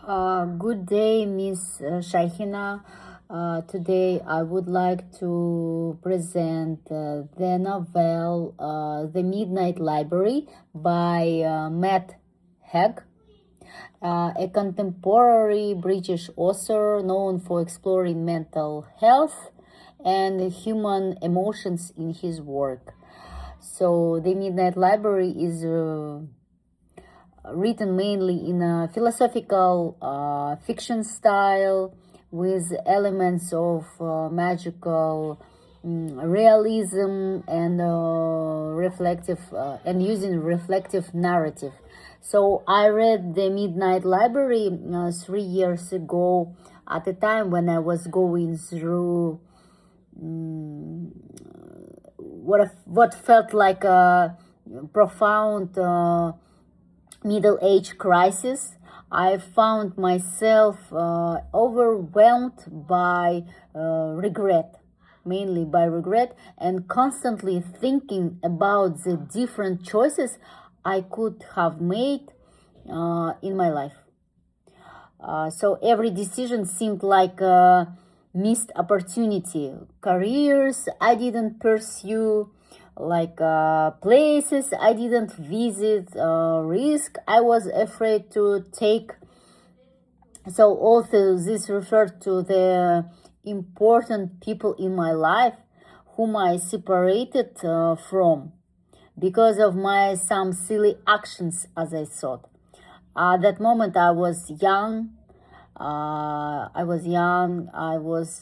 Good day, Miss Shahina. Today I would like to present the novel The Midnight Library by Matt Haig, a contemporary British author known for exploring mental health and human emotions in his work. So, The Midnight Library is written mainly in a philosophical fiction style with elements of magical realism and reflective and using reflective narrative. So I read The Midnight Library 3 years ago at a time when I was going through what felt like a profound middle age crisis. I found myself overwhelmed by regret, mainly by regret, and constantly thinking about the different choices I could have made in my life. So every decision seemed like a missed opportunity. Careers I didn't pursue, like places I didn't visit, risk I was afraid to take. So also this referred to the important people in my life whom I separated from because of my some silly actions, as I thought. At that moment I was young. I was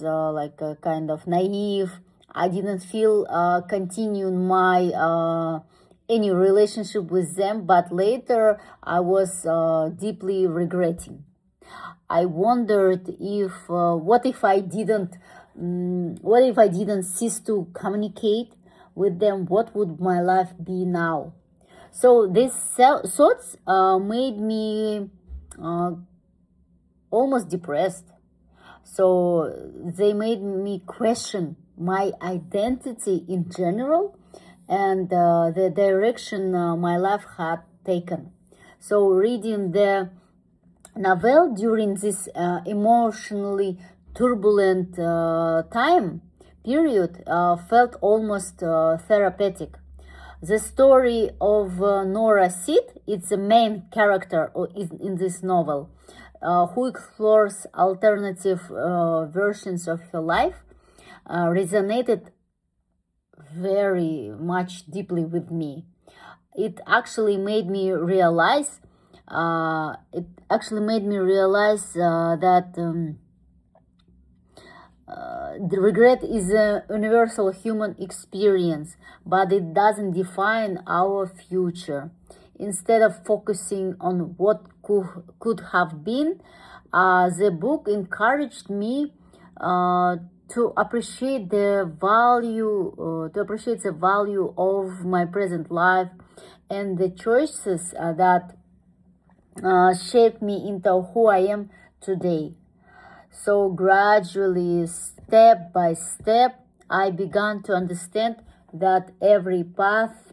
like kind of naive. I didn't feel continuing my any relationship with them, but later I was deeply regretting. I wondered if what if I didn't cease to communicate with them? What would my life be now? So these thoughts made me almost depressed. So they made me question my identity in general and the direction my life had taken. So reading the novel during this emotionally turbulent time period felt almost therapeutic. The story of Nora Sid, it's the main character in this novel, who explores alternative versions of her life, resonated very much deeply with me. It actually made me realize. That the regret is a universal human experience, but it doesn't define our future. Instead of focusing on what could have been, the book encouraged me to appreciate the value of my present life and the choices that shaped me into who I am today. So gradually, step by step, I began to understand that every path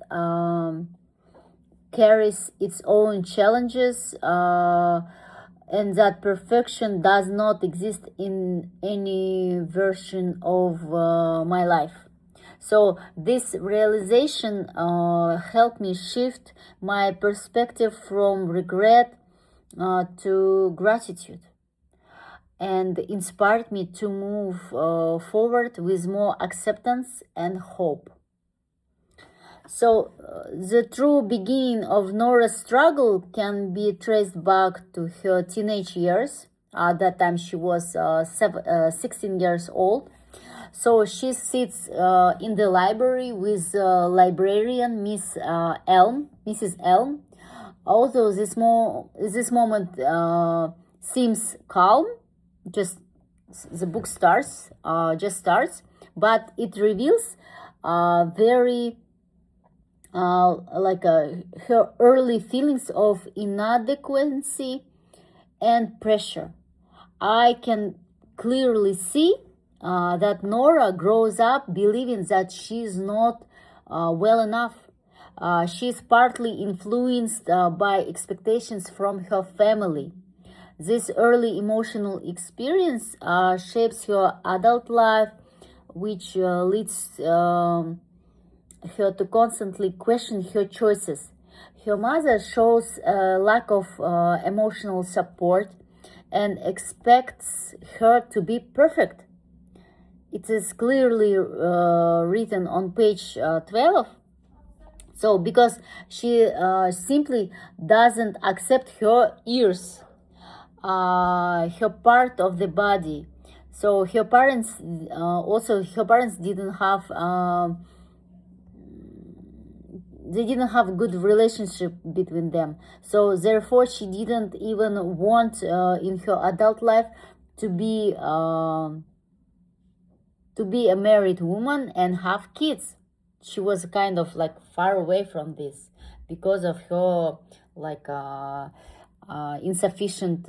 carries its own challenges, and that perfection does not exist in any version of my life. So this realization helped me shift my perspective from regret to gratitude, and inspired me to move forward with more acceptance and hope. So, the true beginning of Nora's struggle can be traced back to her teenage years. At that time, she was 16 years old. So, she sits in the library with librarian Mrs. Elm. Although this moment seems calm, just the book just starts, but it reveals very her early feelings of inadequacy and pressure. I can clearly see that Nora grows up believing that she's not well enough. She's partly influenced by expectations from her family. This early emotional experience shapes her adult life, which leads her to constantly question her choices. Her mother shows a lack of emotional support and expects her to be perfect. It is clearly written on page 12. So, because she simply doesn't accept her ears, her part of the body. So her parents didn't have they didn't have good relationship between them. So therefore, she didn't even want in her adult life to be a married woman and have kids. She was kind of like far away from this because of her like insufficient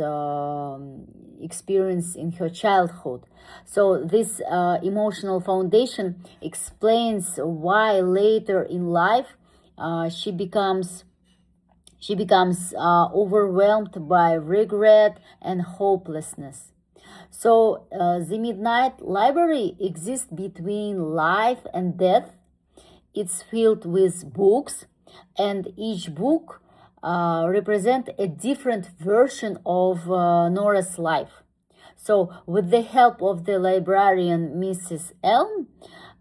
experience in her childhood. So this emotional foundation explains why later in life she becomes overwhelmed by regret and hopelessness. So the Midnight Library exists between life and death. It's filled with books, and each book represents a different version of Nora's life. So with the help of the librarian Mrs. Elm,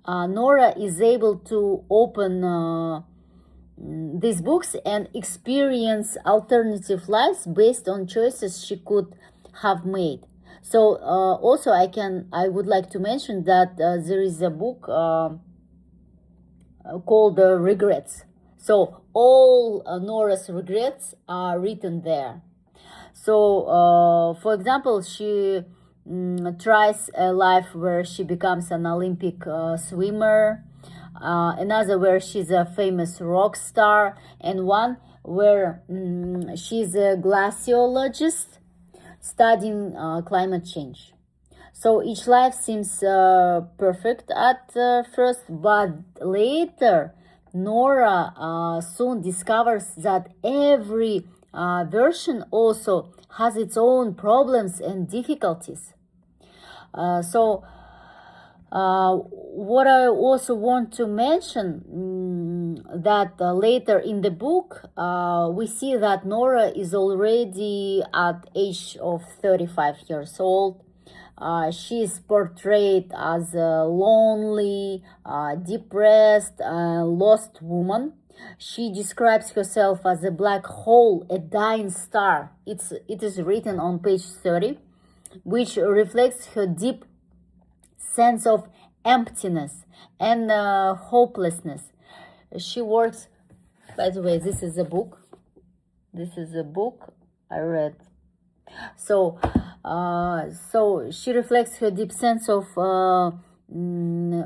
Nora is able to open these books and experience alternative lives based on choices she could have made. So also I would like to mention that there is a book called Regrets. So all Nora's regrets are written there. So for example, she tries a life where she becomes an Olympic swimmer, another where she's a famous rock star, and one where she's a glaciologist studying climate change. So each life seems perfect at first, but later Nora soon discovers that every version also has its own problems and difficulties. So what I also want to mention that later in the book we see that Nora is already at age of 35 years old. She is portrayed as a lonely, depressed, lost woman. She describes herself as a black hole, a dying star. It is written on page 30, which reflects her deep sense of emptiness and hopelessness. She works, by the way, this is a book I read. So she reflects her deep sense of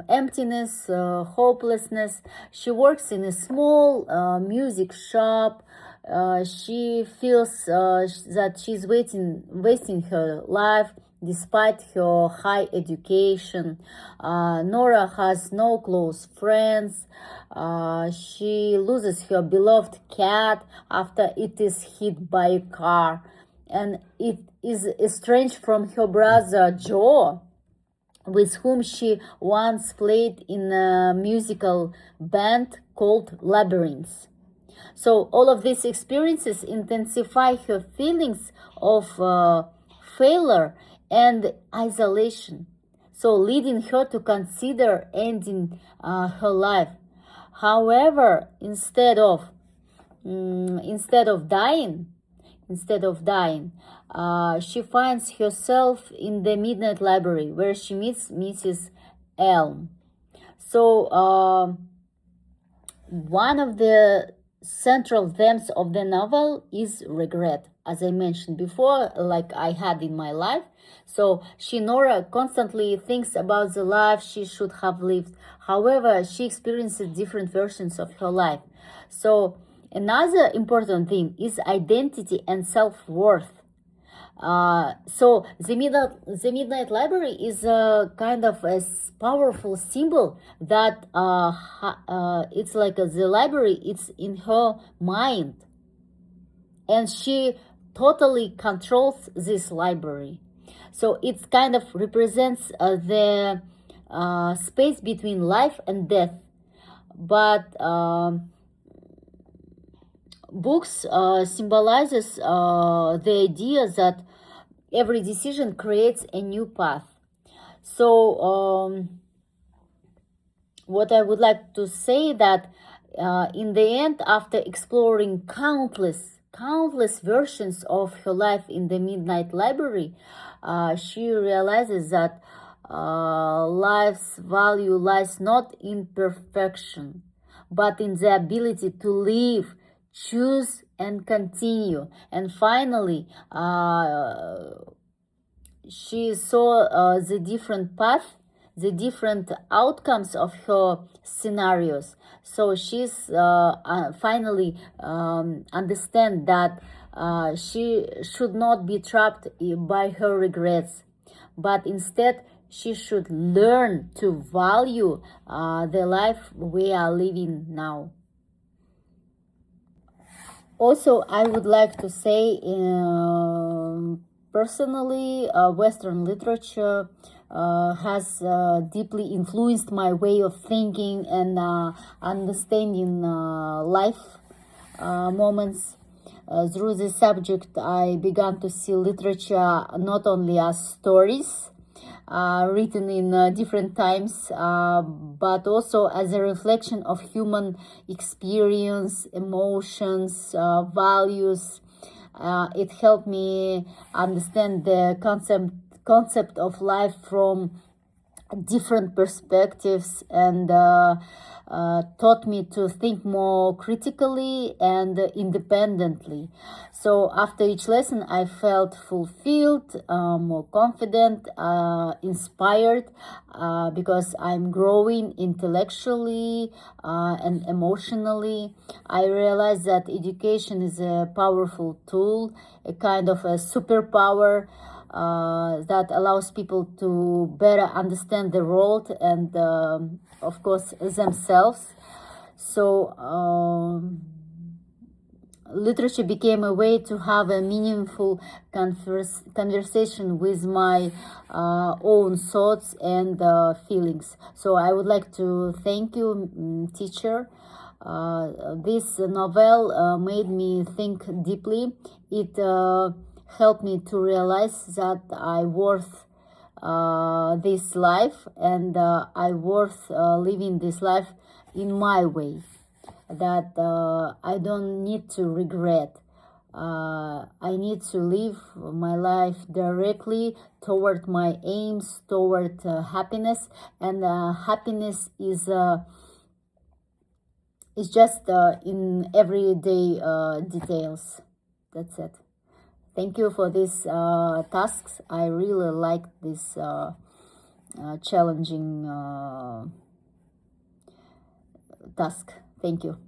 emptiness, hopelessness. She works in a small music shop. She feels that she's wasting her life despite her high education. Nora has no close friends. She loses her beloved cat after it is hit by a car, and it is estranged from her brother Joe, with whom she once played in a musical band called Labyrinth. So all of these experiences intensify her feelings of failure and isolation, so leading her to consider ending her life. However, instead of dying, she finds herself in the Midnight Library, where she meets Mrs. Elm. So one of the central themes of the novel is regret, as I mentioned before, like I had in my life. So Nora constantly thinks about the life she should have lived. However, she experiences different versions of her life. So another important theme is identity and self-worth. So the Midnight Library is a kind of a powerful symbol that it's like the library, it's in her mind, and she totally controls this library. So it kind of represents the space between life and death. But books symbolizes the idea that every decision creates a new path. So what I would like to say that in the end, after exploring countless versions of her life in the Midnight Library, she realizes that life's value lies not in perfection, but in the ability to live, choose, and continue. And finally, she saw the different path, the different outcomes of her scenarios. So she's finally understand that she should not be trapped by her regrets, but instead she should learn to value the life we are living now. Also, I would like to say, personally, Western literature has deeply influenced my way of thinking and understanding life moments. Through this subject, I began to see literature not only as stories written in different times, but also as a reflection of human experience, emotions, values. It helped me understand the concept of life from different perspectives, and taught me to think more critically and independently. So after each lesson, I felt fulfilled, more confident, inspired, because I'm growing intellectually and emotionally. I realized that education is a powerful tool, a kind of a superpower that allows people to better understand the world and, of course, themselves. So literature became a way to have a meaningful conversation with my own thoughts and feelings. So I would like to thank you, teacher. This novel made me think deeply. It helped me to realize that I worth this life, and I worth living this life in my way, that I don't need to regret. I need to live my life directly toward my aims, toward happiness, and happiness is just in everyday details. That's it. Thank you for these tasks. I really like this challenging task. Thank you.